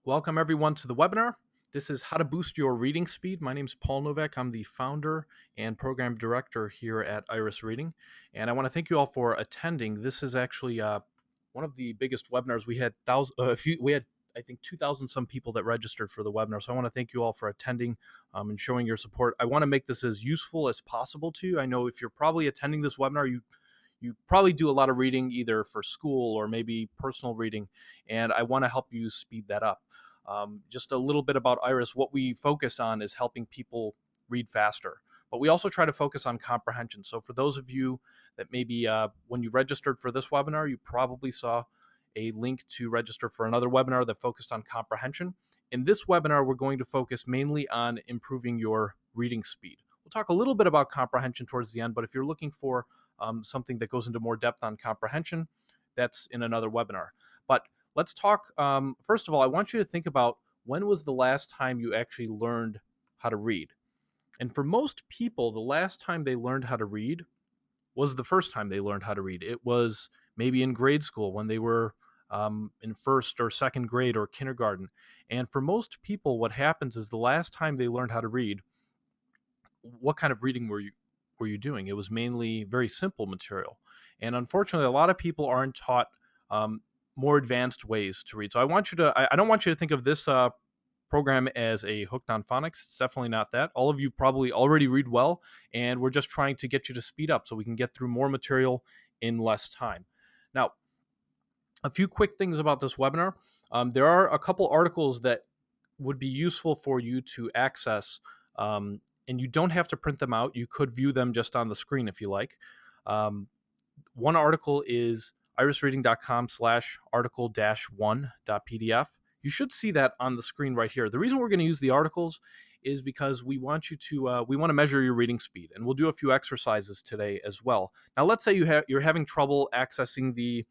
Welcome everyone to the webinar. This is how to boost your reading speed. My name is Paul Nowak. I'm the founder and program director here at Iris Reading, and I want to thank you all for attending. This is actually one of the biggest webinars. We had I think 2,000 some people that registered for the webinar. So I want to thank you all for attending and showing your support. I want to make this as useful as possible to you. I know if you're probably attending this webinar, you probably do a lot of reading either for school or maybe personal reading, and I want to help you speed that up. Just a little bit about Iris. What we focus on is helping people read faster, but we also try to focus on comprehension. So for those of you that maybe when you registered for this webinar, you probably saw a link to register for another webinar that focused on comprehension. In this webinar, we're going to focus mainly on improving your reading speed. We'll talk a little bit about comprehension towards the end, but if you're looking for something that goes into more depth on comprehension, that's in another webinar. But let's talk. First of all, I want you to think about when was the last time you actually learned how to read? And for most people, the last time they learned how to read was the first time they learned how to read. It was maybe in grade school when they were in first or second grade or kindergarten. And for most people, what happens is the last time they learned how to read, what kind of reading were you doing? It was mainly very simple material, and unfortunately, a lot of people aren't taught um, more advanced ways to read. So I don't want you to think of this program as a hooked on phonics. It's definitely not that. All of you probably already read well, and we're just trying to get you to speed up so we can get through more material in less time. Now, a few quick things about this webinar. There are a couple articles that would be useful for you to access, and you don't have to print them out. You could view them just on the screen if you like. Um, One article is irisreading.com/article-1.pdf. You should see that on the screen right here. The reason we're going to use the articles is because we want to measure your reading speed, and we'll do a few exercises today as well. Now, let's say you're having trouble accessing the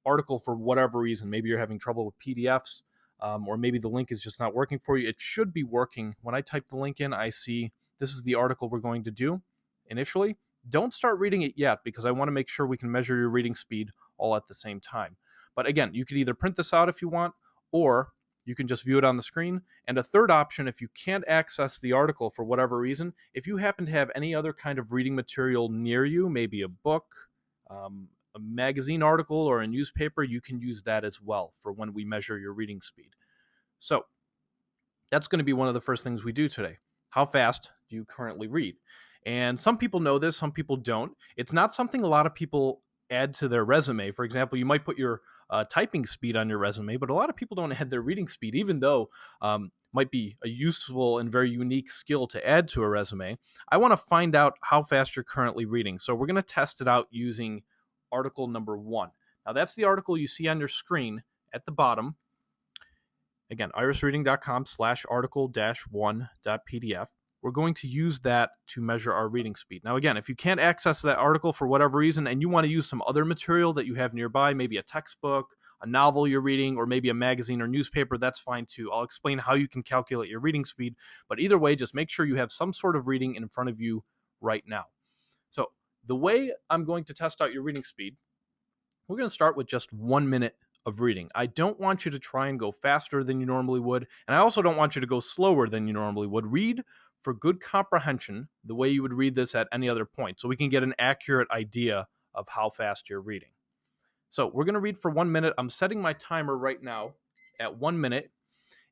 article for whatever reason. Maybe you're having trouble with PDFs, or maybe the link is just not working for you. It should be working. When I type the link in, I see this is the article we're going to do initially. Don't start reading it yet because I want to make sure we can measure your reading speed all at the same time. But again, you could either print this out if you want, or you can just view it on the screen. And a third option, if you can't access the article for whatever reason, if you happen to have any other kind of reading material near you, maybe a book, a magazine article, or a newspaper, you can use that as well for when we measure your reading speed. So that's going to be one of the first things we do today. How fast do you currently read? And some people know this, some people don't. It's not something a lot of people add to their resume. For example, you might put your typing speed on your resume, but a lot of people don't add their reading speed, even though might be a useful and very unique skill to add to a resume. I want to find out how fast you're currently reading. So we're going to test it out using article number 1. Now that's the article you see on your screen at the bottom. Again, irisreading.com/article-1.pdf. We're going to use that to measure our reading speed. Now, again, if you can't access that article for whatever reason and you want to use some other material that you have nearby, maybe a textbook, a novel you're reading, or maybe a magazine or newspaper, that's fine too. I'll explain how you can calculate your reading speed. But either way, just make sure you have some sort of reading in front of you right now. So the way I'm going to test out your reading speed, we're going to start with just 1 minute of reading. I don't want you to try and go faster than you normally would, and I also don't want you to go slower than you normally would. Read for good comprehension the way you would read this at any other point, so we can get an accurate idea of how fast you're reading. So we're going to read for 1 minute. I'm setting my timer right now at 1 minute,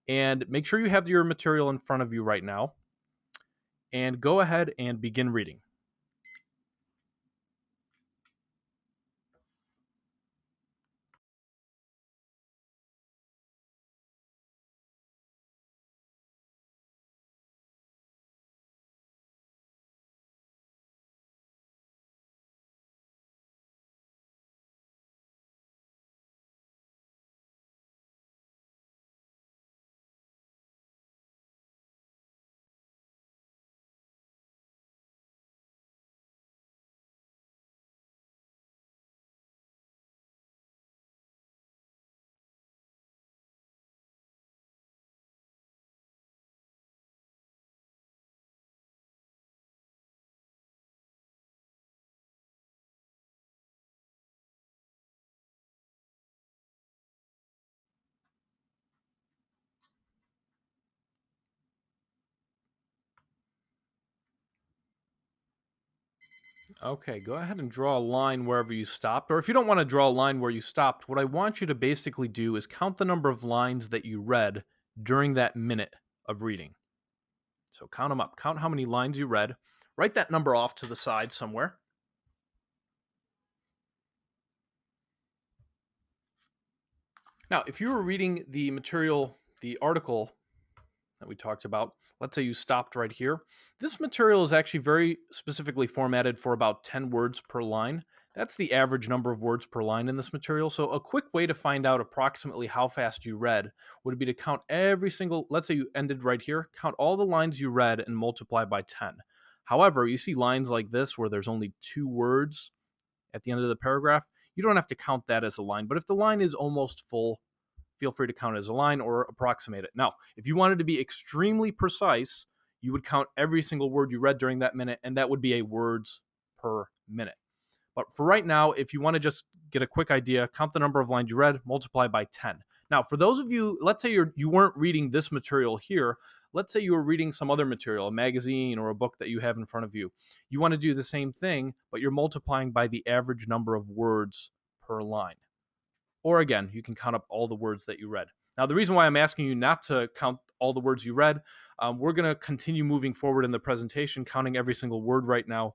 and make sure you have your material in front of you right now, and go ahead and begin reading. Okay, go ahead and draw a line wherever you stopped. Or if you don't want to draw a line where you stopped, what I want you to basically do is count the number of lines that you read during that minute of reading. So count them up. Count how many lines you read. Write that number off to the side somewhere. Now, if you were reading the material, the article that we talked about, let's say you stopped right here. This material is actually very specifically formatted for about 10 words per line. That's the average number of words per line in this material. So a quick way to find out approximately how fast you read would be to count every single, let's say you ended right here, count all the lines you read and multiply by 10. However, you see lines like this where there's only 2 words at the end of the paragraph. You don't have to count that as a line, but if the line is almost full, feel free to count it as a line or approximate it. Now, if you wanted to be extremely precise, you would count every single word you read during that minute, and that would be a words per minute. But for right now, if you want to just get a quick idea, count the number of lines you read, multiply by 10. Now, for those of you, let's say you weren't reading this material here. Let's say you were reading some other material, a magazine or a book that you have in front of you. You want to do the same thing, but you're multiplying by the average number of words per line. Or again, you can count up all the words that you read. Now, the reason why I'm asking you not to count all the words you read, we're going to continue moving forward in the presentation, counting every single word right now.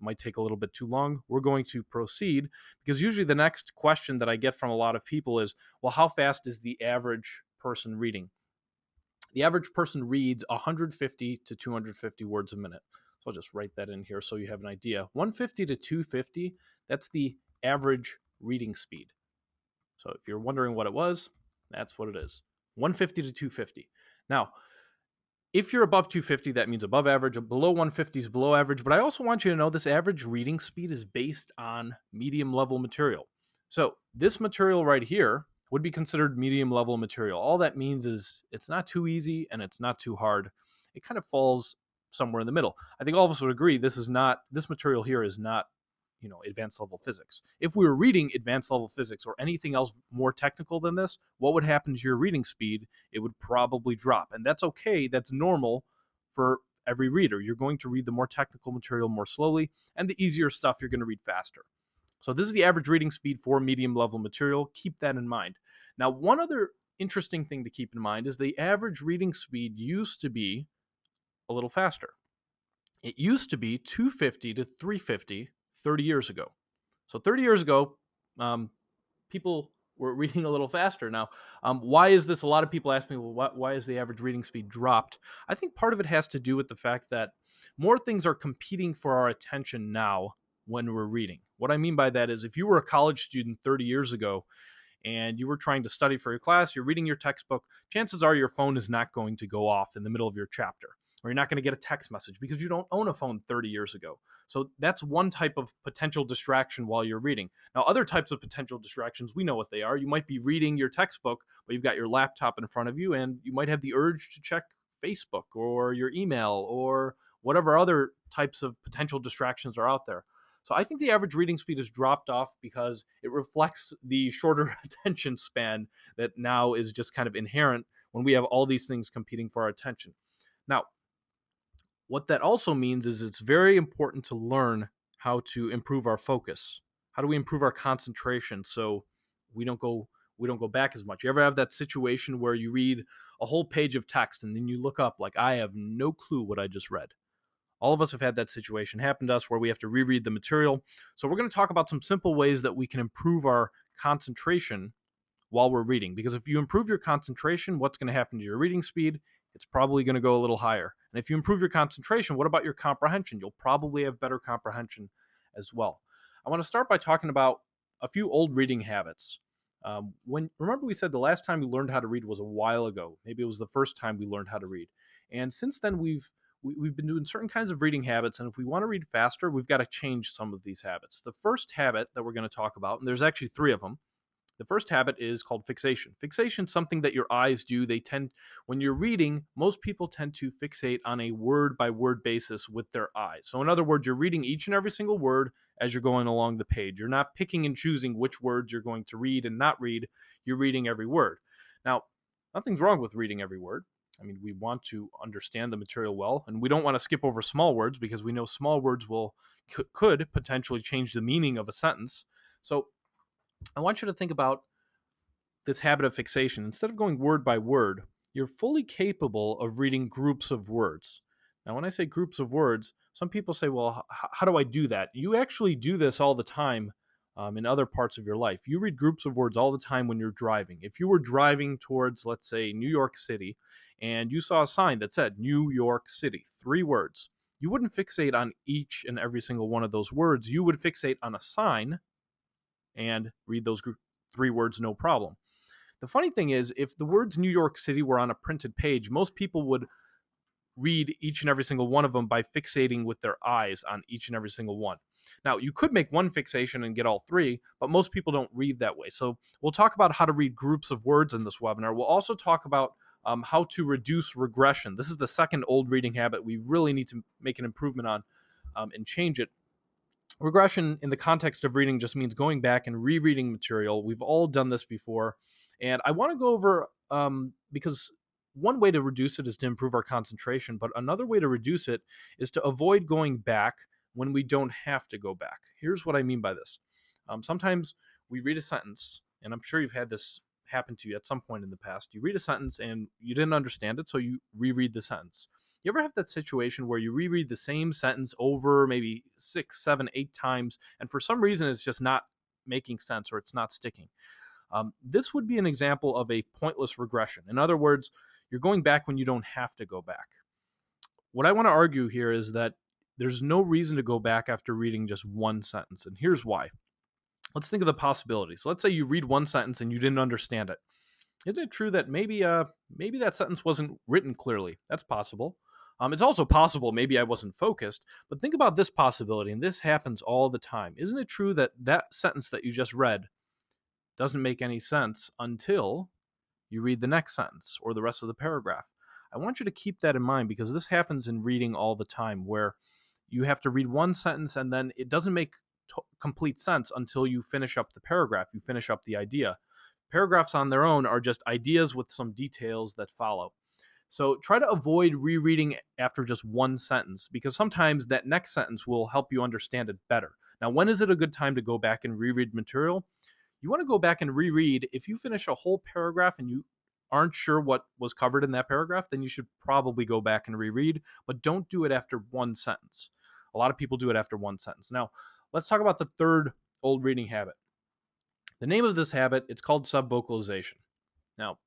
Might take a little bit too long. We're going to proceed because usually the next question that I get from a lot of people is, well, how fast is the average person reading? The average person reads 150 to 250 words a minute. So I'll just write that in here so you have an idea. 150 to 250, that's the average reading speed. So if you're wondering what it was, that's what it is. 150 to 250. Now, if you're above 250, that means above average. Below 150 is below average. But I also want you to know this average reading speed is based on medium level material. So this material right here would be considered medium level material. All that means is it's not too easy and it's not too hard. It kind of falls somewhere in the middle. I think all of us would agree this material here is not advanced level physics. If we were reading advanced level physics or anything else more technical than this, what would happen to your reading speed? It would probably drop. And that's okay. That's normal for every reader. You're going to read the more technical material more slowly, and the easier stuff you're going to read faster. So this is the average reading speed for medium level material. Keep that in mind. Now, one other interesting thing to keep in mind is the average reading speed used to be a little faster. It used to be 250 to 350 30 years ago. So 30 years ago, people were reading a little faster. Now, why is this? A lot of people ask me, well, why is the average reading speed dropped? I think part of it has to do with the fact that more things are competing for our attention now when we're reading. What I mean by that is if you were a college student 30 years ago and you were trying to study for your class, you're reading your textbook, chances are your phone is not going to go off in the middle of your chapter, or you're not going to get a text message because you don't own a phone 30 years ago. So that's one type of potential distraction while you're reading. Now, other types of potential distractions, we know what they are. You might be reading your textbook, but you've got your laptop in front of you, and you might have the urge to check Facebook or your email or whatever other types of potential distractions are out there. So I think the average reading speed has dropped off because it reflects the shorter attention span that now is just kind of inherent when we have all these things competing for our attention. Now, what that also means is it's very important to learn how to improve our focus. How do we improve our concentration so we don't go back as much? You ever have that situation where you read a whole page of text and then you look up like I have no clue what I just read? All of us have had that situation happen to us where we have to reread the material. So we're going to talk about some simple ways that we can improve our concentration while we're reading. Because if you improve your concentration, what's going to happen to your reading speed? It's probably going to go a little higher. And if you improve your concentration, what about your comprehension? You'll probably have better comprehension as well. I want to start by talking about a few old reading habits. Remember we said the last time we learned how to read was a while ago. Maybe it was the first time we learned how to read. And since then we've been doing certain kinds of reading habits, and if we want to read faster, we've got to change some of these habits. The first habit that we're going to talk about, and there's actually 3 of them. The first habit is called fixation. Fixation is something that your eyes do. When you're reading, most people tend to fixate on a word by word basis with their eyes. So in other words, you're reading each and every single word as you're going along the page. You're not picking and choosing which words you're going to read and not read. You're reading every word. Now, nothing's wrong with reading every word. I mean, we want to understand the material well, and we don't want to skip over small words because we know small words could potentially change the meaning of a sentence. So I want you to think about this habit of fixation. Instead of going word by word, you're fully capable of reading groups of words. Now, when I say groups of words, some people say, well, how do I do that? You actually do this all the time in other parts of your life. You read groups of words all the time when you're driving. If you were driving towards, let's say, New York City, and you saw a sign that said New York City, 3 words, you wouldn't fixate on each and every single one of those words. You would fixate on a sign and read those 3 words no problem. The funny thing is, if the words New York City were on a printed page, most people would read each and every single one of them by fixating with their eyes on each and every single one. Now, you could make one fixation and get all 3, but most people don't read that way. So we'll talk about how to read groups of words in this webinar. We'll also talk about how to reduce regression. This is the second old reading habit we really need to make an improvement on and change it. Regression in the context of reading just means going back and rereading material. We've all done this before. And I want to go over, because one way to reduce it is to improve our concentration, but another way to reduce it is to avoid going back when we don't have to go back. Here's what I mean by this. Sometimes we read a sentence, and I'm sure you've had this happen to you at some point in the past. You read a sentence and you didn't understand it, so you reread the sentence. You ever have that situation where you reread the same sentence over maybe 6, 7, 8 times, and for some reason it's just not making sense or it's not sticking? This would be an example of a pointless regression. In other words, you're going back when you don't have to go back. What I want to argue here is that there's no reason to go back after reading just one sentence, and here's why. Let's think of the possibilities. Let's say you read one sentence and you didn't understand it. Isn't it true that maybe that sentence wasn't written clearly? That's possible. It's also possible maybe I wasn't focused, but think about this possibility, and this happens all the time. Isn't it true that that sentence that you just read doesn't make any sense until you read the next sentence or the rest of the paragraph? I want you to keep that in mind because this happens in reading all the time where you have to read one sentence and then it doesn't make complete sense until you finish up the paragraph, you finish up the idea. Paragraphs on their own are just ideas with some details that follow. So try to avoid rereading after just one sentence because sometimes that next sentence will help you understand it better. Now, when is it a good time to go back and reread material? You want to go back and reread. If you finish a whole paragraph and you aren't sure what was covered in that paragraph, then you should probably go back and reread, but don't do it after one sentence. A lot of people do it after one sentence. Now, let's talk about the third old reading habit. The name of this habit, it's called subvocalization. Now,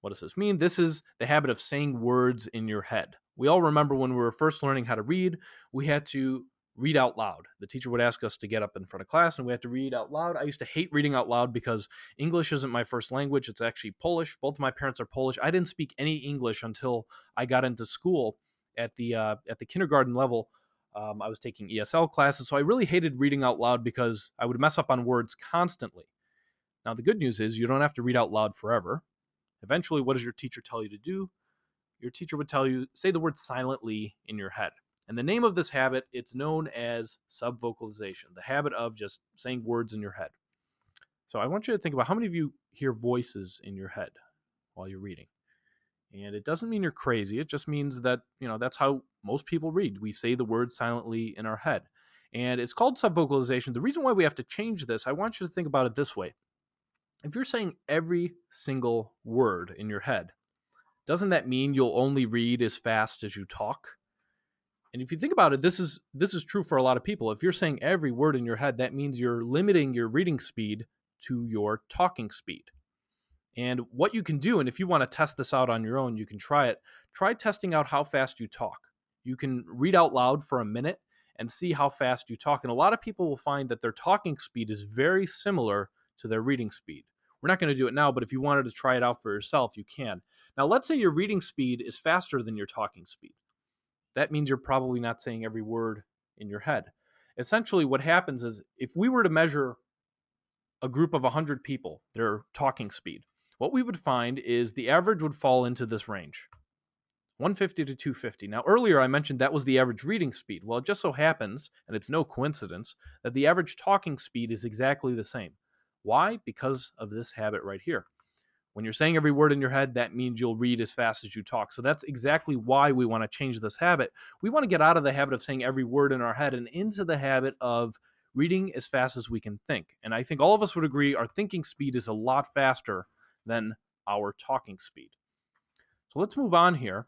what does this mean? This is the habit of saying words in your head. We all remember when we were first learning how to read, we had to read out loud. The teacher would ask us to get up in front of class and we had to read out loud. I used to hate reading out loud because English isn't my first language. It's actually Polish. Both of my parents are Polish. I didn't speak any English until I got into school at the kindergarten level. I was taking ESL classes, so I really hated reading out loud because I would mess up on words constantly. Now, the good news is you don't have to read out loud forever. Eventually, what does your teacher tell you to do? Your teacher would tell you, say the word silently in your head. And the name of this habit, it's known as subvocalization, the habit of just saying words in your head. So I want you to think about how many of you hear voices in your head while you're reading. And it doesn't mean you're crazy. It just means that, that's how most people read. We say the words silently in our head. And it's called subvocalization. The reason why we have to change this, I want you to think about it this way. If you're saying every single word in your head, doesn't that mean you'll only read as fast as you talk? And if you think about it, this is true for a lot of people. If you're saying every word in your head, that means you're limiting your reading speed to your talking speed. And what you can do, and if you want to test this out on your own, you can try it. Try testing out how fast you talk. You can read out loud for a minute and see how fast you talk. And a lot of people will find that their talking speed is very similar to their reading speed. We're not going to do it now, but if you wanted to try it out for yourself, you can. Now, let's say your reading speed is faster than your talking speed. That means you're probably not saying every word in your head. Essentially, what happens is if we were to measure a group of 100 people, their talking speed, what we would find is the average would fall into this range, 150 to 250. Now, earlier I mentioned that was the average reading speed. Well, it just so happens, and it's no coincidence, that the average talking speed is exactly the same. Why? Because of this habit right here. When you're saying every word in your head, that means you'll read as fast as you talk. So that's exactly why we want to change this habit. We want to get out of the habit of saying every word in our head and into the habit of reading as fast as we can think. And I think all of us would agree our thinking speed is a lot faster than our talking speed. So let's move on here.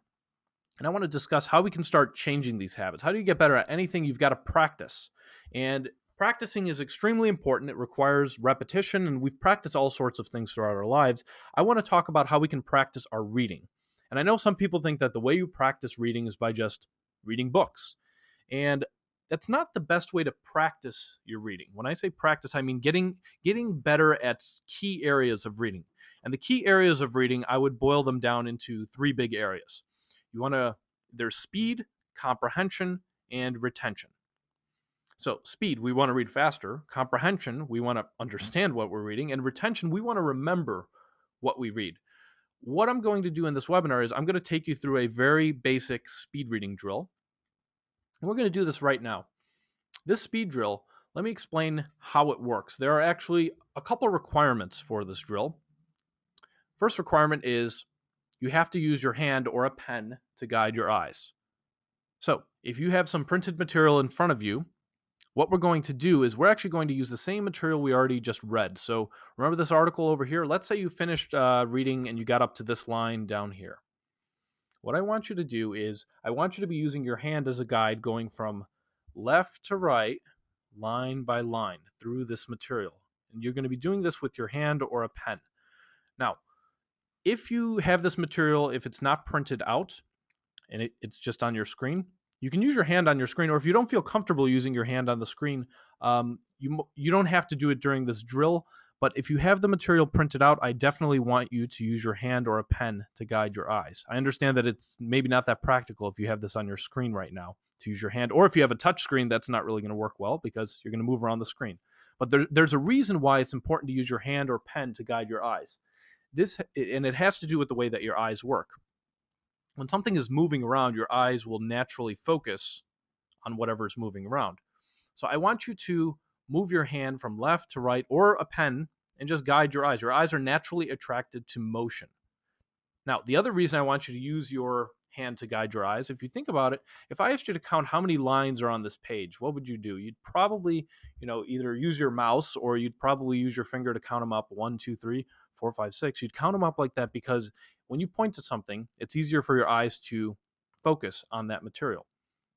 And I want to discuss how we can start changing these habits. How do you get better at anything? You've got to practice. And practicing is extremely important. It requires repetition, and we've practiced all sorts of things throughout our lives. I want to talk about how we can practice our reading. And I know some people think that the way you practice reading is by just reading books. And that's not the best way to practice your reading. When I say practice, I mean getting better at key areas of reading. And the key areas of reading, I would boil them down into three big areas. There's speed, comprehension, and retention. So speed, we want to read faster. Comprehension, we want to understand what we're reading. And retention, we want to remember what we read. What I'm going to do in this webinar is I'm going to take you through a very basic speed reading drill. And we're going to do this right now. This speed drill, let me explain how it works. There are actually a couple requirements for this drill. First requirement is you have to use your hand or a pen to guide your eyes. So if you have some printed material in front of you, what we're going to do is we're actually going to use the same material we already just read. So remember this article over here? Let's say you finished reading and you got up to this line down here. What I want you to do is I want you to be using your hand as a guide going from left to right, line by line through this material. And you're going to be doing this with your hand or a pen. Now, if you have this material, if it's not printed out and it's just on your screen, you can use your hand on your screen, or if you don't feel comfortable using your hand on the screen, you don't have to do it during this drill. But if you have the material printed out, I definitely want you to use your hand or a pen to guide your eyes. I understand that it's maybe not that practical if you have this on your screen right now to use your hand, or if you have a touch screen, that's not really going to work well because you're going to move around the screen. But there's a reason why it's important to use your hand or pen to guide your eyes. And it has to do with the way that your eyes work. When something is moving around, your eyes will naturally focus on whatever is moving around. So I want you to move your hand from left to right or a pen and just guide your eyes. Your eyes are naturally attracted to motion. Now, the other reason I want you to use your hand to guide your eyes, if you think about it, if I asked you to count how many lines are on this page, what would you do? You'd probably, either use your mouse or you'd probably use your finger to count them up. 1, 2, 3, 4, 5, 6. You'd count them up like that because when you point to something, it's easier for your eyes to focus on that material.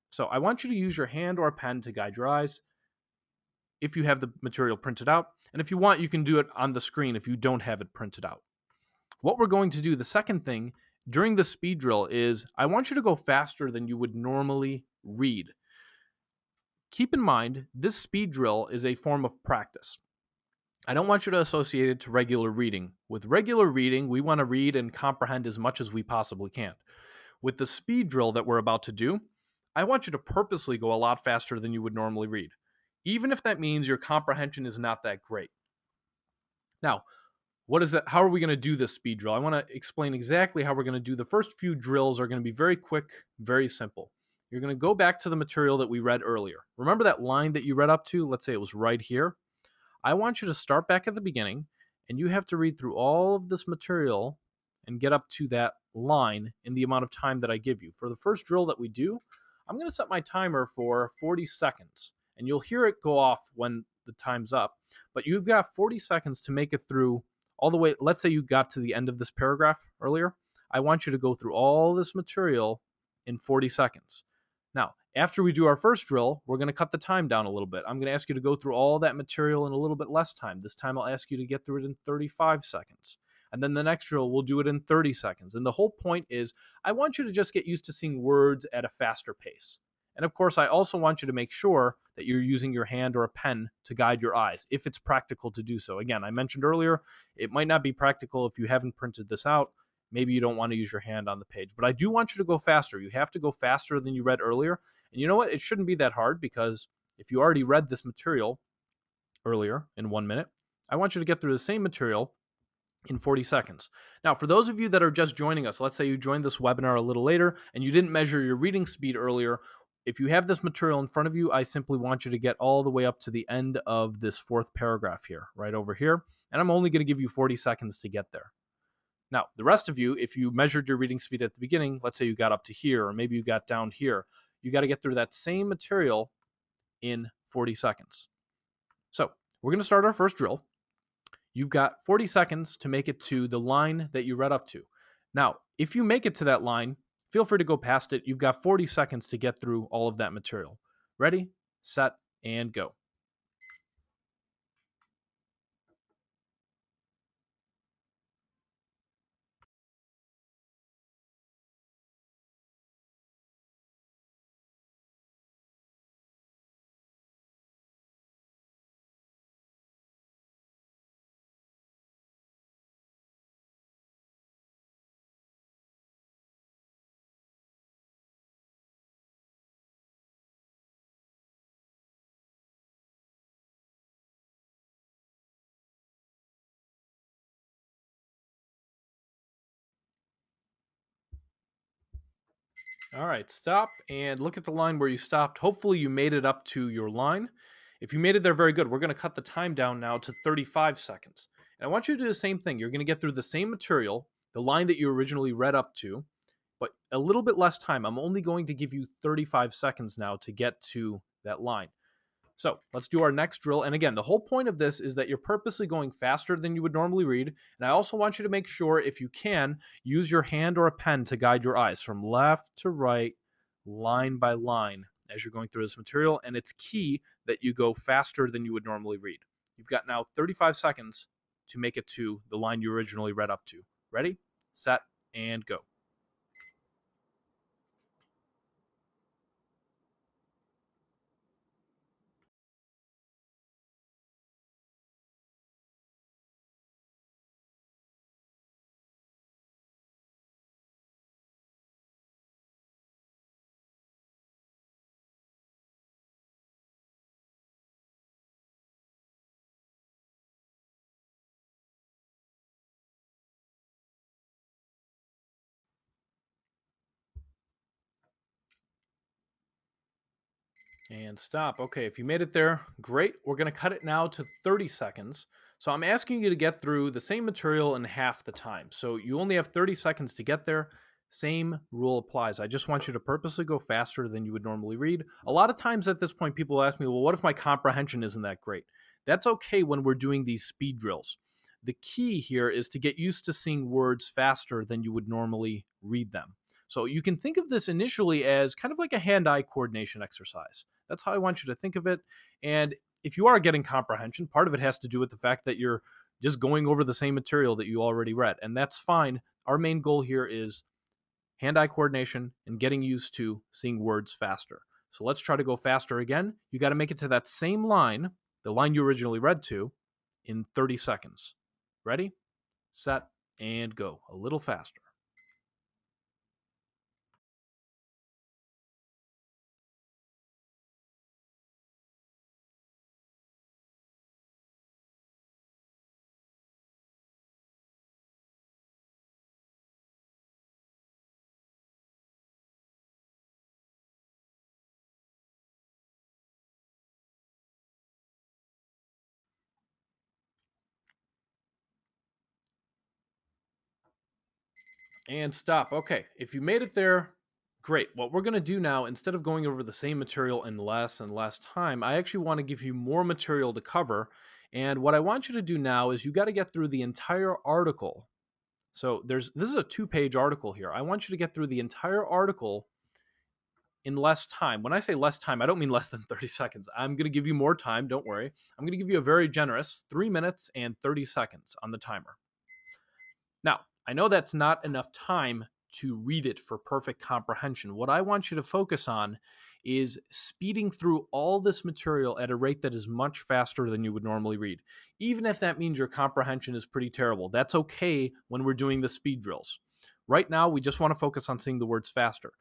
So I want you to use your hand or a pen to guide your eyes if you have the material printed out. And if you want, you can do it on the screen if you don't have it printed out. What we're going to do, the second thing during the speed drill is I want you to go faster than you would normally read. Keep in mind, this speed drill is a form of practice. I don't want you to associate it to regular reading. With regular reading, we want to read and comprehend as much as we possibly can. With the speed drill that we're about to do, I want you to purposely go a lot faster than you would normally read, even if that means your comprehension is not that great. Now, what is that? How are we going to do this speed drill? I want to explain exactly how we're going to do. The first few drills are going to be very quick, very simple. You're going to go back to the material that we read earlier. Remember that line that you read up to? Let's say it was right here. I want you to start back at the beginning, and you have to read through all of this material and get up to that line in the amount of time that I give you. For the first drill that we do, I'm going to set my timer for 40 seconds, and you'll hear it go off when the time's up. But you've got 40 seconds to make it through all the way. Let's say you got to the end of this paragraph earlier. I want you to go through all this material in 40 seconds. Now, after we do our first drill, we're going to cut the time down a little bit. I'm going to ask you to go through all that material in a little bit less time. This time I'll ask you to get through it in 35 seconds. And then the next drill, we'll do it in 30 seconds. And the whole point is I want you to just get used to seeing words at a faster pace. And of course, I also want you to make sure that you're using your hand or a pen to guide your eyes, if it's practical to do so. Again, I mentioned earlier, it might not be practical if you haven't printed this out. Maybe you don't want to use your hand on the page. But I do want you to go faster. You have to go faster than you read earlier. And you know what? It shouldn't be that hard because if you already read this material earlier in 1 minute, I want you to get through the same material in 40 seconds. Now, for those of you that are just joining us, let's say you joined this webinar a little later and you didn't measure your reading speed earlier. If you have this material in front of you, I simply want you to get all the way up to the end of this fourth paragraph here, right over here. And I'm only going to give you 40 seconds to get there. Now, the rest of you, if you measured your reading speed at the beginning, let's say you got up to here, or maybe you got down here, you got to get through that same material in 40 seconds. So we're going to start our first drill. You've got 40 seconds to make it to the line that you read up to. Now, if you make it to that line, feel free to go past it. You've got 40 seconds to get through all of that material. Ready, set, and go. All right, stop and look at the line where you stopped. Hopefully you made it up to your line. If you made it there, very good. We're going to cut the time down now to 35 seconds. And I want you to do the same thing. You're going to get through the same material, the line that you originally read up to, but a little bit less time. I'm only going to give you 35 seconds now to get to that line. So let's do our next drill. And again, the whole point of this is that you're purposely going faster than you would normally read. And I also want you to make sure, if you can, use your hand or a pen to guide your eyes from left to right, line by line, as you're going through this material. And it's key that you go faster than you would normally read. You've got now 35 seconds to make it to the line you originally read up to. Ready, set, and go. And stop. Okay, if you made it there, great. We're going to cut it now to 30 seconds. So I'm asking you to get through the same material in half the time. So you only have 30 seconds to get there. Same rule applies. I just want you to purposely go faster than you would normally read. A lot of times at this point, people ask me, well, what if my comprehension isn't that great? That's okay when we're doing these speed drills. The key here is to get used to seeing words faster than you would normally read them. So you can think of this initially as kind of like a hand-eye coordination exercise. That's how I want you to think of it. And if you are getting comprehension, part of it has to do with the fact that you're just going over the same material that you already read. And that's fine. Our main goal here is hand-eye coordination and getting used to seeing words faster. So let's try to go faster again. You got to make it to that same line, the line you originally read to, in 30 seconds. Ready, set, and go. A little faster. And stop. Okay, if you made it there, great. What we're going to do now, instead of going over the same material in less and less time, I actually want to give you more material to cover. And what I want you to do now is you got to get through the entire article. So this is a 2-page article here. I want you to get through the entire article in less time. When I say less time, I don't mean less than 30 seconds. I'm going to give you more time, don't worry. I'm going to give you a very generous 3 minutes and 30 seconds on the timer. Now, I know that's not enough time to read it for perfect comprehension. What I want you to focus on is speeding through all this material at a rate that is much faster than you would normally read. Even if that means your comprehension is pretty terrible, that's okay when we're doing the speed drills. Right now, we just want to focus on seeing the words faster.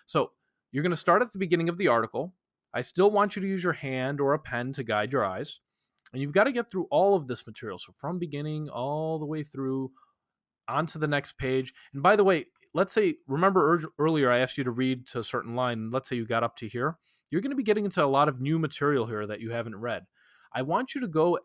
So you're going to start at the beginning of the article. I still want you to use your hand or a pen to guide your eyes. And you've got to get through all of this material. So from beginning all the way through onto the next page. And by the way, let's say, remember earlier I asked you to read to a certain line. Let's say you got up to here. You're going to be getting into a lot of new material here that you haven't read. I want you to go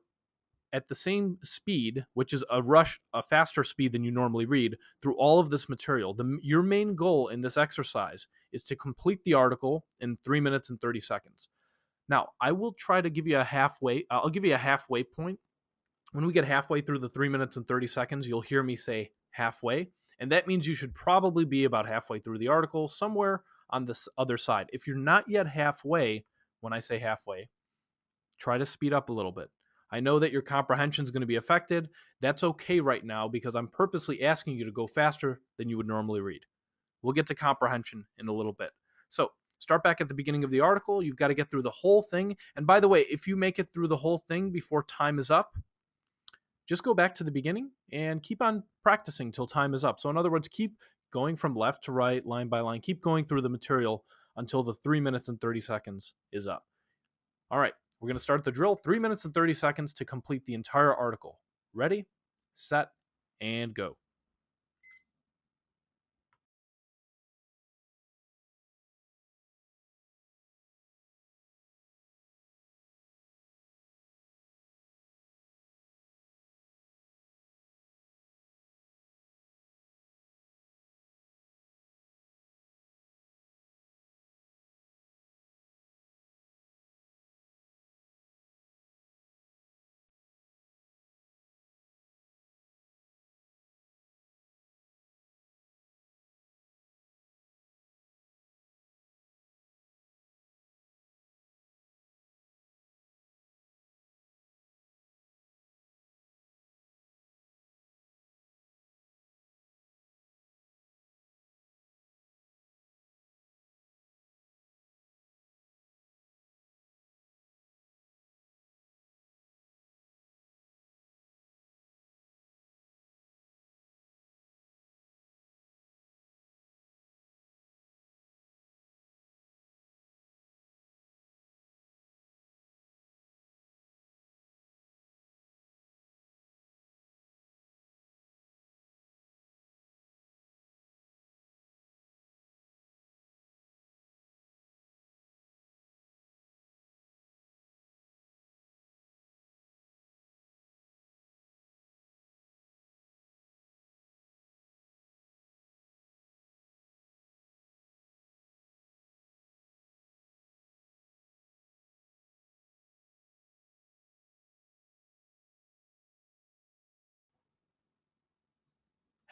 at the same speed, which is a faster speed than you normally read, through all of this material. Your main goal in this exercise is to complete the article in 3 minutes and 30 seconds. Now, I will try to give you a halfway. I'll give you a halfway point. When we get halfway through the 3 minutes and 30 seconds, you'll hear me say halfway. And that means you should probably be about halfway through the article, somewhere on this other side. If you're not yet halfway, when I say halfway, try to speed up a little bit. I know that your comprehension is going to be affected. That's okay right now because I'm purposely asking you to go faster than you would normally read. We'll get to comprehension in a little bit. So start back at the beginning of the article. You've got to get through the whole thing. And by the way, if you make it through the whole thing before time is up, just go back to the beginning and keep on practicing till time is up. So in other words, keep going from left to right, line by line. Keep going through the material until the 3 minutes and 30 seconds is up. All right, we're going to start the drill. 3 minutes and 30 seconds to complete the entire article. Ready, set, and go.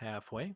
Halfway.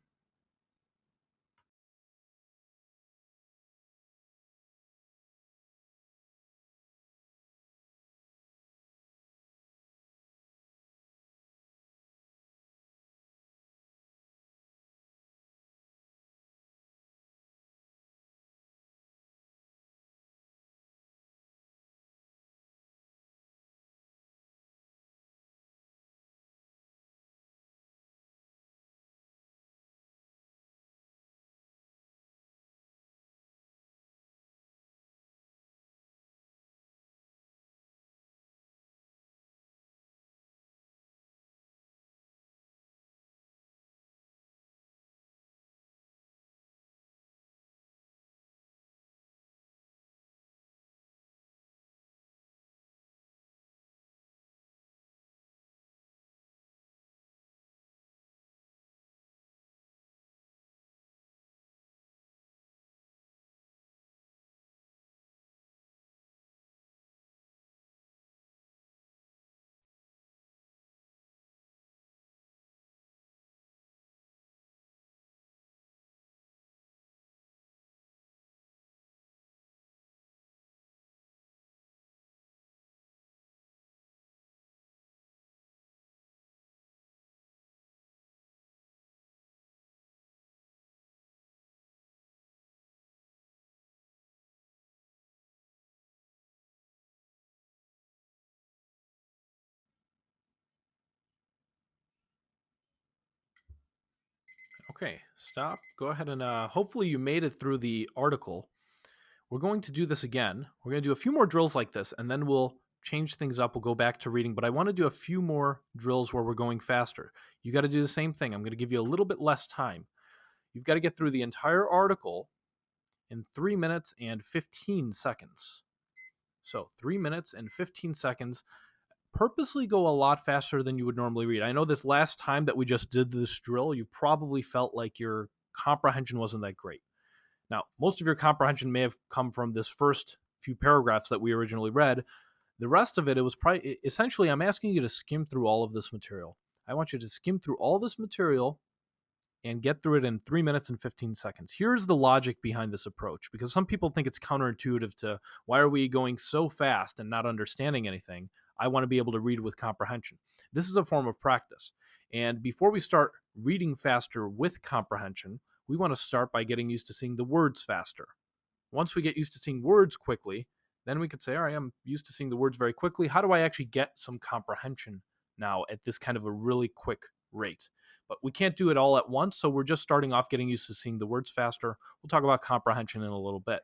Okay, stop. Go ahead and hopefully you made it through the article. We're going to do this again. We're going to do a few more drills like this, and then we'll change things up. We'll go back to reading, but I want to do a few more drills where we're going faster. You got to do the same thing. I'm going to give you a little bit less time. You've got to get through the entire article in 3 minutes and 15 seconds. So 3 minutes and 15 seconds. purposely go a lot faster than you would normally read. I know this last time that we just did this drill, you probably felt like your comprehension wasn't that great. Now, most of your comprehension may have come from this first few paragraphs that we originally read. The rest of it, it was probably essentially, I'm asking you to skim through all of this material. I want you to skim through all this material and get through it in 3 minutes and 15 seconds. Here's the logic behind this approach, because some people think it's counterintuitive to why are we going so fast and not understanding anything? I want to be able to read with comprehension. This is a form of practice. And before we start reading faster with comprehension, we want to start by getting used to seeing the words faster. Once we get used to seeing words quickly, then we could say, all right, I'm used to seeing the words very quickly. How do I actually get some comprehension now at this kind of a really quick rate? But we can't do it all at once, so we're just starting off getting used to seeing the words faster. We'll talk about comprehension in a little bit.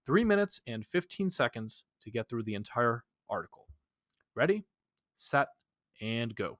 3 minutes and 15 seconds to get through the entire article. Ready, set, and go.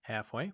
Halfway.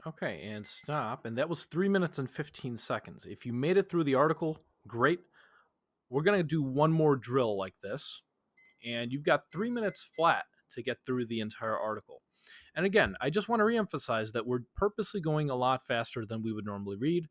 Okay, and stop. And that was 3 minutes and 15 seconds. If you made it through the article, great. We're going to do one more drill like this, and you've got 3 minutes flat to get through the entire article. And again, I just want to reemphasize that we're purposely going a lot faster than we would normally read.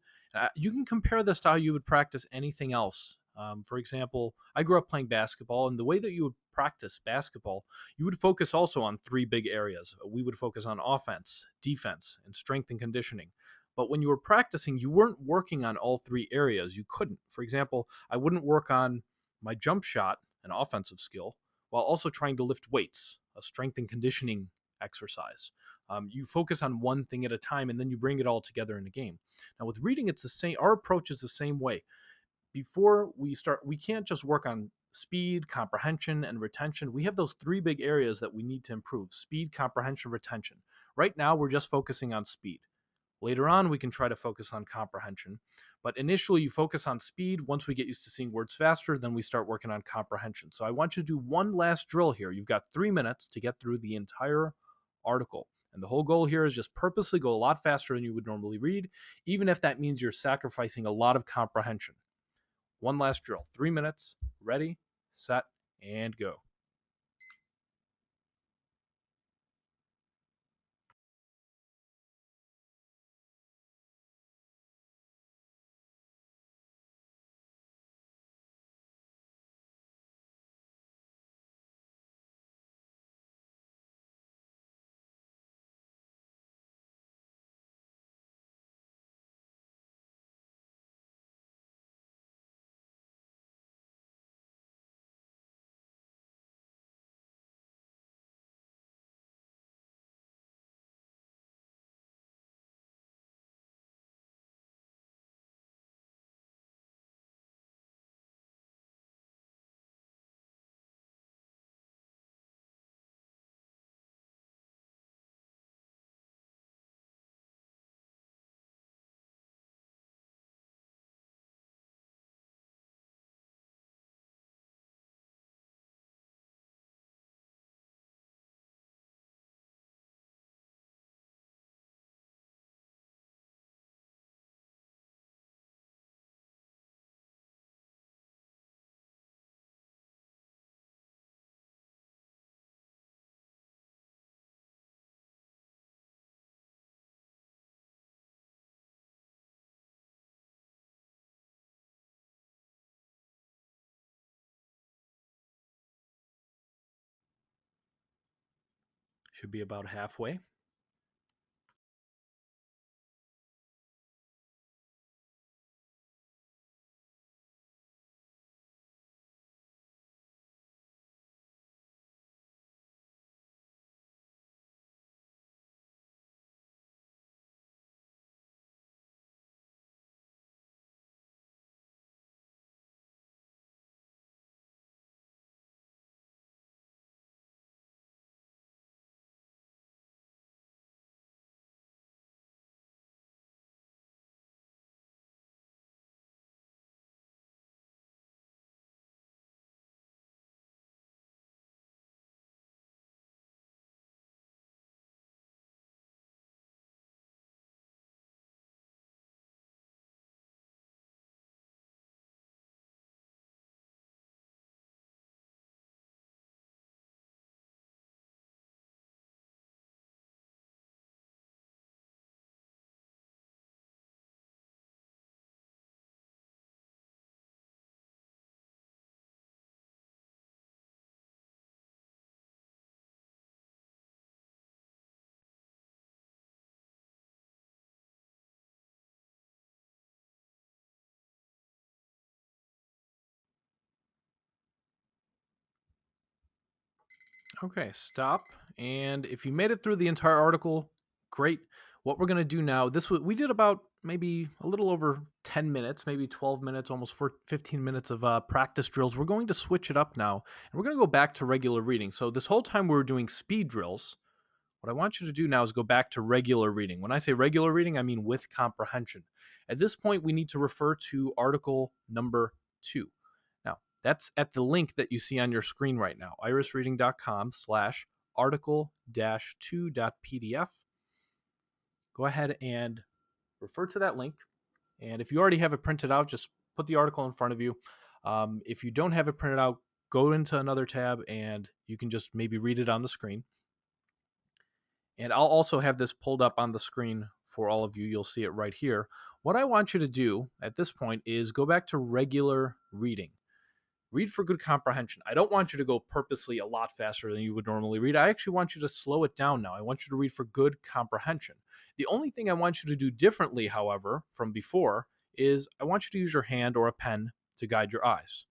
You can compare this to how you would practice anything else. For example, I grew up playing basketball, and the way that you would practice basketball, you would focus also on three big areas. We would focus on offense, defense, and strength and conditioning. But when you were practicing, you weren't working on all three areas. You couldn't. For example, I wouldn't work on my jump shot, an offensive skill, while also trying to lift weights, a strength and conditioning exercise. You focus on one thing at a time, and then you bring it all together in a game. Now, with reading, it's the same. Our approach is the same way. Before we start, we can't just work on speed, comprehension, and retention. We have those three big areas that we need to improve: speed, comprehension, retention. Right now, we're just focusing on speed. Later on, we can try to focus on comprehension. But initially, you focus on speed. Once we get used to seeing words faster, then we start working on comprehension. So I want you to do one last drill here. You've got 3 minutes to get through the entire article. And the whole goal here is just purposely go a lot faster than you would normally read, even if that means you're sacrificing a lot of comprehension. One last drill. 3 minutes. Ready, set, and go. Should be about halfway. Okay, stop. And if you made it through the entire article, great. What we're going to do now, we did about maybe a little over 10 minutes, maybe 12 minutes, almost 15 minutes of practice drills. We're going to switch it up now, and we're going to go back to regular reading. So this whole time we were doing speed drills. What I want you to do now is go back to regular reading. When I say regular reading, I mean with comprehension. At this point, we need to refer to article number 2. Now, that's at the link that you see on your screen right now, irisreading.com/article-2.pdf. Go ahead and refer to that link. And if you already have it printed out, just put the article in front of you. If you don't have it printed out, go into another tab and you can just maybe read it on the screen. And I'll also have this pulled up on the screen for all of you. You'll see it right here. What I want you to do at this point is go back to regular reading. Read for good comprehension. I don't want you to go purposely a lot faster than you would normally read. I actually want you to slow it down now. I want you to read for good comprehension. The only thing I want you to do differently, however, from before, is I want you to use your hand or a pen to guide your eyes.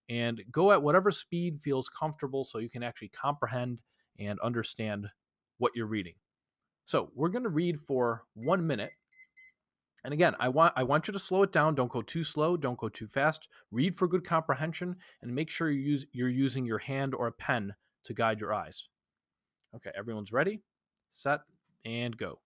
And go at whatever speed feels comfortable so you can actually comprehend and understand what you're reading. So we're going to read for 1 minute. And again, I want you to slow it down. Don't go too slow. Don't go too fast. Read for good comprehension, and make sure you're using your hand or a pen to guide your eyes. Okay, everyone's ready, set, and go.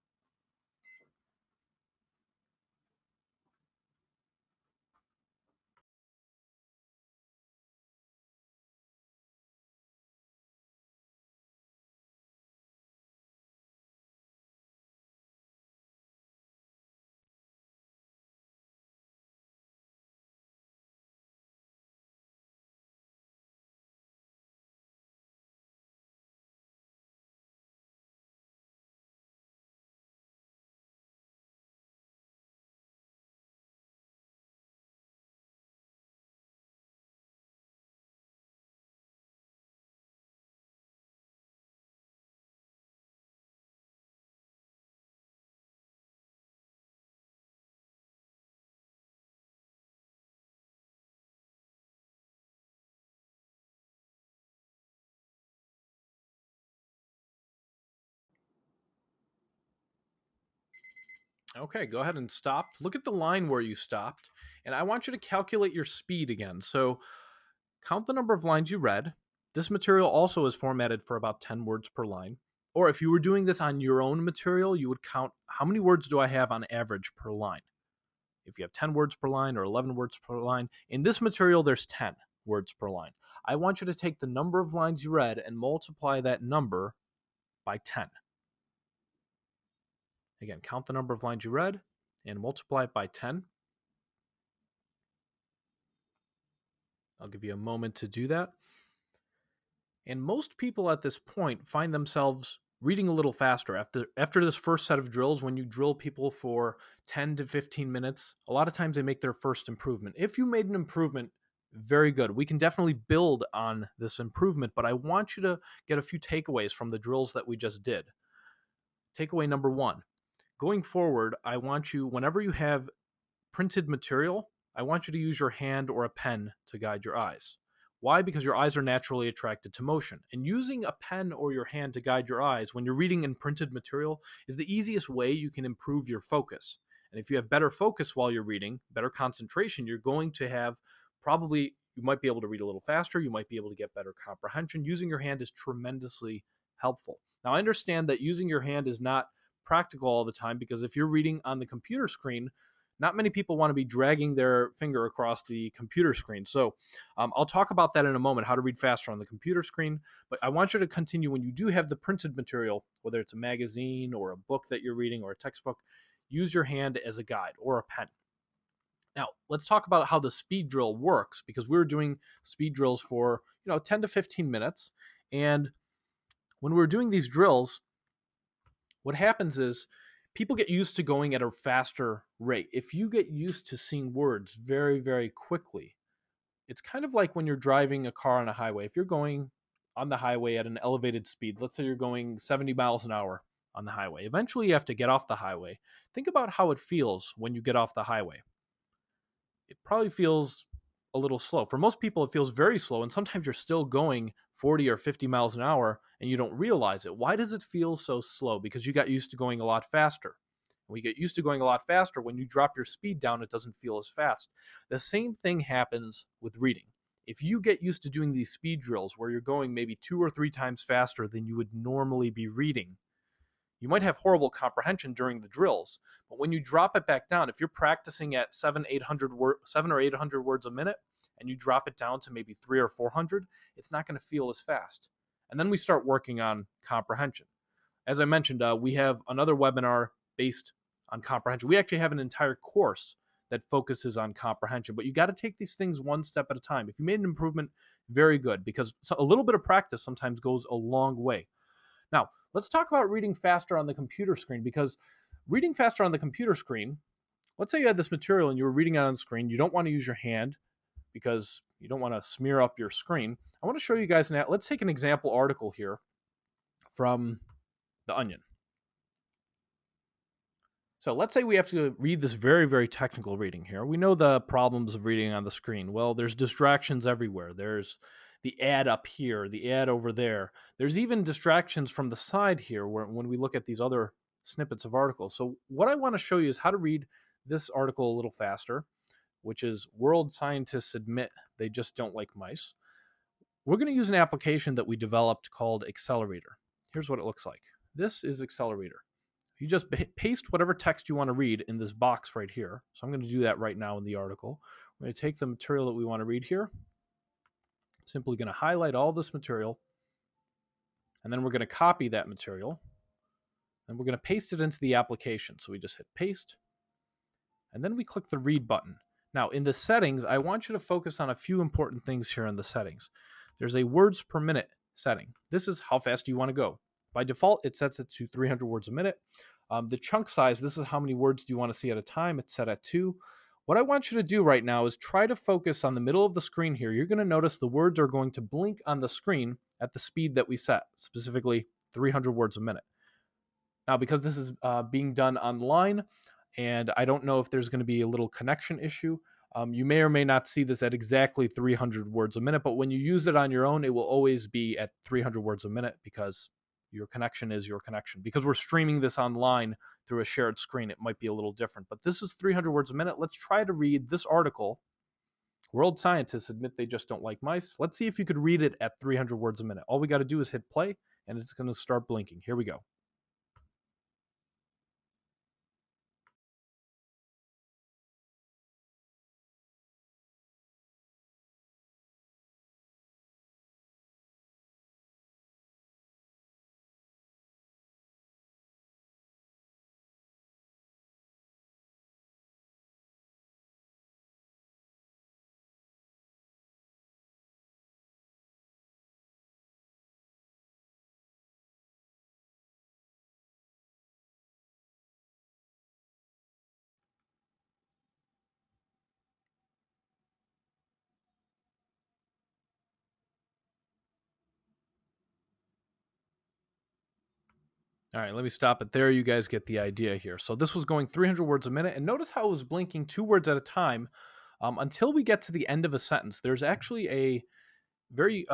Okay, go ahead and stop. Look at the line where you stopped, and I want you to calculate your speed again. So count the number of lines you read. This material also is formatted for about 10 words per line. Or if you were doing this on your own material, you would count how many words do I have on average per line. If you have 10 words per line or 11 words per line, in this material there's 10 words per line. I want you to take the number of lines you read and multiply that number by 10. Again, count the number of lines you read and multiply it by 10. I'll give you a moment to do that. And most people at this point find themselves reading a little faster. After this first set of drills, when you drill people for 10 to 15 minutes, a lot of times they make their first improvement. If you made an improvement, very good. We can definitely build on this improvement, but I want you to get a few takeaways from the drills that we just did. Takeaway number one, going forward, I want you, whenever you have printed material, I want you to use your hand or a pen to guide your eyes. Why? Because your eyes are naturally attracted to motion. And using a pen or your hand to guide your eyes when you're reading in printed material is the easiest way you can improve your focus. And if you have better focus while you're reading, better concentration, you're going to have probably, you might be able to read a little faster, you might be able to get better comprehension. Using your hand is tremendously helpful. Now, I understand that using your hand is not practical all the time because if you're reading on the computer screen, not many people want to be dragging their finger across the computer screen. So I'll talk about that in a moment, how to read faster on the computer screen. But I want you to continue when you do have the printed material, whether it's a magazine or a book that you're reading or a textbook, use your hand as a guide or a pen. Now, let's talk about how the speed drill works because we were doing speed drills for 10 to 15 minutes. And when we were doing these drills, what happens is people get used to going at a faster rate. If you get used to seeing words very, very quickly, it's kind of like when you're driving a car on a highway. If you're going on the highway at an elevated speed, let's say you're going 70 miles an hour on the highway, eventually you have to get off the highway. Think about how it feels when you get off the highway. It probably feels a little slow. For most people, it feels very slow, and sometimes you're still going 40 or 50 miles an hour and you don't realize it. Why does it feel so slow? Because you got used to going a lot faster. When you get used to going a lot faster, when you drop your speed down, it doesn't feel as fast. The same thing happens with reading. If you get used to doing these speed drills where you're going maybe 2 or 3 times faster than you would normally be reading, you might have horrible comprehension during the drills, but when you drop it back down, if you're practicing at 7 or 800 words a minute, and you drop it down to maybe 3 or 400, it's not going to feel as fast. And then we start working on comprehension. As I mentioned, we have another webinar based on comprehension. We actually have an entire course that focuses on comprehension, but you got to take these things one step at a time. If you made an improvement, very good, because a little bit of practice sometimes goes a long way. Now, let's talk about reading faster on the computer screen, because reading faster on the computer screen, let's say you had this material and you were reading it on the screen, you don't want to use your hand because you don't want to smear up your screen. I want to show you guys now. Let's take an example article here from The Onion. So let's say we have to read this very, very technical reading here. We know the problems of reading on the screen. Well, there's distractions everywhere. There's the ad up here, the ad over there. There's even distractions from the side here when we look at these other snippets of articles. So what I want to show you is how to read this article a little faster, which is world scientists admit they just don't like mice. We're going to use an application that we developed called Accelerator. Here's what it looks like. This is Accelerator. You just paste whatever text you want to read in this box right here. So I'm going to do that right now in the article. We're going to take the material that we want to read here. Simply going to highlight all this material, and then we're going to copy that material, and we're going to paste it into the application. So we just hit paste, and then we click the read button. Now in the settings, I want you to focus on a few important things here in the settings. There's a words per minute setting. This is how fast you want to go. By default, it sets it to 300 words a minute. The chunk size, this is how many words do you want to see at a time. It's set at 2. What I want you to do right now is try to focus on the middle of the screen here. You're going to notice the words are going to blink on the screen at the speed that we set, specifically 300 words a minute. Now, because this is being done online, and I don't know if there's going to be a little connection issue, you may or may not see this at exactly 300 words a minute, but when you use it on your own, it will always be at 300 words a minute because your connection is your connection. Because we're streaming this online through a shared screen, it might be a little different, but this is 300 words a minute. Let's try to read this article. World scientists admit they just don't like mice. Let's see if you could read it at 300 words a minute. All we got to do is hit play, and it's going to start blinking. Here we go. All right, let me stop it there. You guys get the idea here. So this was going 300 words a minute, and notice how it was blinking 2 words at a time until we get to the end of a sentence. There's actually a very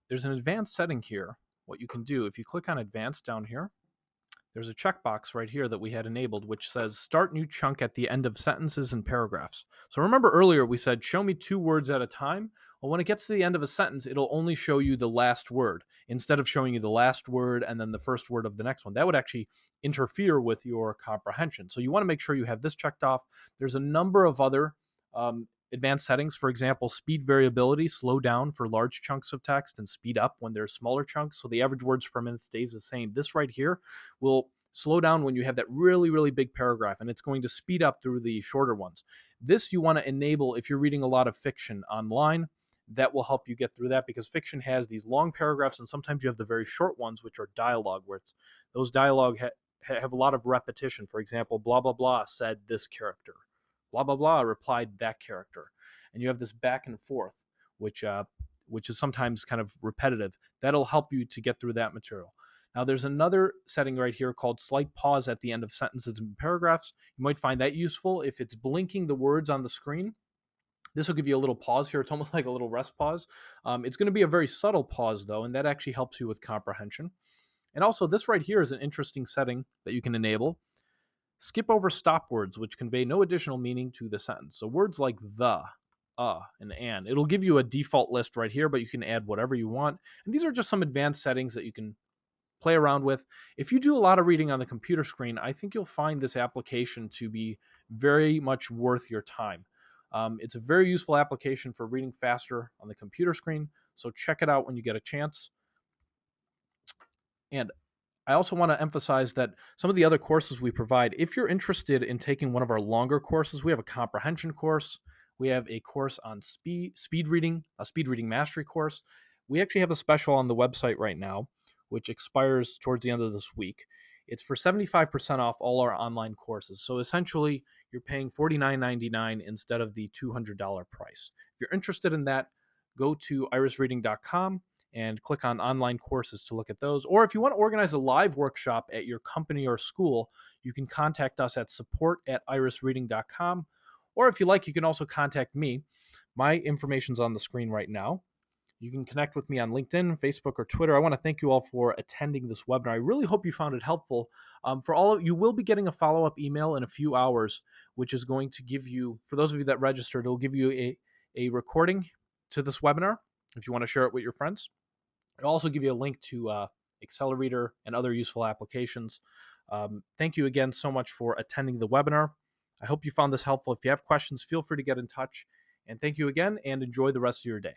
there's an advanced setting here. What you can do if you click on advanced down here, there's a checkbox right here that we had enabled which says start new chunk at the end of sentences and paragraphs. So remember earlier we said show me 2 words at a time. Well, when it gets to the end of a sentence, it'll only show you the last word instead of showing you the last word and then the first word of the next one. That would actually interfere with your comprehension. So you want to make sure you have this checked off. There's a number of other advanced settings. For example, speed variability, slow down for large chunks of text and speed up when there's smaller chunks. So the average words per minute stays the same. This right here will slow down when you have that really, really big paragraph, and it's going to speed up through the shorter ones. This you want to enable if you're reading a lot of fiction online. That will help you get through that because fiction has these long paragraphs, and sometimes you have the very short ones, which are dialogue, where those dialogue have a lot of repetition. For example, blah, blah, blah said this character. Blah, blah, blah replied that character. And you have this back and forth, which is sometimes kind of repetitive. That'll help you to get through that material. Now, there's another setting right here called slight pause at the end of sentences and paragraphs. You might find that useful if it's blinking the words on the screen. This will give you a little pause here. It's almost like a little rest pause. It's going to be a very subtle pause, though, and that actually helps you with comprehension. And also, this right here is an interesting setting that you can enable. Skip over stop words, which convey no additional meaning to the sentence. So words like the, and. It'll give you a default list right here, but you can add whatever you want. And these are just some advanced settings that you can play around with. If you do a lot of reading on the computer screen, I think you'll find this application to be very much worth your time. It's a very useful application for reading faster on the computer screen, so check it out when you get a chance. And I also want to emphasize that some of the other courses we provide, if you're interested in taking one of our longer courses, we have a comprehension course, we have a course on speed reading, a speed reading mastery course. We actually have a special on the website right now, which expires towards the end of this week. It's for 75% off all our online courses. So essentially, you're paying $49.99 instead of the $200 price. If you're interested in that, go to irisreading.com and click on online courses to look at those. Or if you want to organize a live workshop at your company or school, you can contact us at support@irisreading.com. Or if you like, you can also contact me. My information's on the screen right now. You can connect with me on LinkedIn, Facebook, or Twitter. I want to thank you all for attending this webinar. I really hope you found it helpful. For all of you, will be getting a follow-up email in a few hours, which is going to give you, for those of you that registered, it'll give you a recording to this webinar if you want to share it with your friends. It'll also give you a link to Accelerator and other useful applications. Thank you again so much for attending the webinar. I hope you found this helpful. If you have questions, feel free to get in touch. And thank you again, and enjoy the rest of your day.